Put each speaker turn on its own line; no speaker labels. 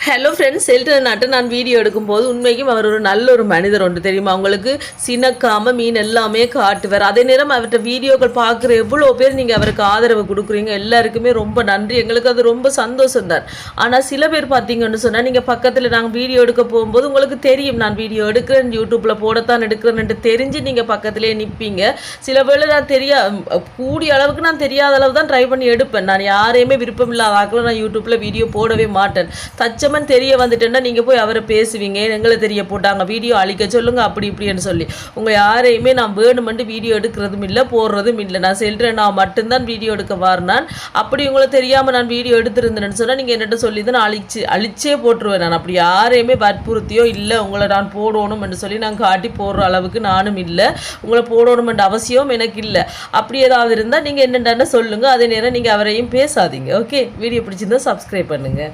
Hello friends, செல்டன் நாட்டு நான் video எடுக்கும்போது உண்மைக்கும் அவர் ஒரு நல்ல ஒரு மனிதர் ஒன்று தெரியுமா உங்களுக்கு. சினக்காம மீன் எல்லாமே காட்டுவார். அதே நேரம் அவர்கிட்ட வீடியோக்கள் பார்க்குற எவ்வளோ பேர் நீங்கள் அவருக்கு ஆதரவு கொடுக்குறீங்க, எல்லாருக்குமே ரொம்ப நன்றி. எங்களுக்கு அது ரொம்ப சந்தோஷம் தான். ஆனால் சில பேர் பார்த்தீங்கன்னு சொன்னால், நீங்கள் பக்கத்தில் நாங்கள் வீடியோ எடுக்க போகும்போது உங்களுக்கு தெரியும் நான் வீடியோ எடுக்கிறேன், யூடியூப்பில் போடத்தான் எடுக்கிறேன்ட்டு தெரிஞ்சு நீங்கள் பக்கத்திலே நிற்பீங்க. சில வேளை நான் கூடிய அளவுக்கு நான் தெரியாத அளவு தான் ட்ரை பண்ணி எடுப்பேன். நான் யாரையுமே விருப்பம் இல்லாத ஆக்களும் நான் யூடியூப்பில் வீடியோ போடவே மாட்டேன். தச்சமன் தெரிய வந்துட்டேன்னா நீங்கள் போய் அவரை பேசுவீங்க, எங்களை தெரிய போட்டாங்க வீடியோ அழிக்க சொல்லுங்கள் அப்படி இப்படின்னு சொல்லி. உங்கள் யாரையுமே நான் வேணுமெண்டு வீடியோ எடுக்கிறதும் இல்லை, போடுறதும் இல்லை. நான் சொல்கிறேன், நான் மட்டும்தான் வீடியோ எடுக்க வாரினான். அப்படி உங்களை தெரியாமல் நான் வீடியோ எடுத்திருந்தேன்னு சொன்னால் நீங்கள் என்னட்ட சொல்லி தான் அழிச்சே போட்டுருவேன். நான் அப்படி யாரையுமே வற்புறுத்தியோ இல்லை உங்களை நான் போடணும்னு சொல்லி நான் காட்டி போடுற அளவுக்கு நானும் இல்லை. உங்களை போடணுமென்ற அவசியம் எனக்கு இல்லை. அப்படி ஏதாவது இருந்தால் நீங்கள் என்னென்ன சொல்லுங்கள். அதே நேரம் நீங்கள் அவரையும் பேசாதீங்க. ஓகே, வீடியோ பிடிச்சிருந்தா சப்ஸ்கிரைப் பண்ணுங்கள்.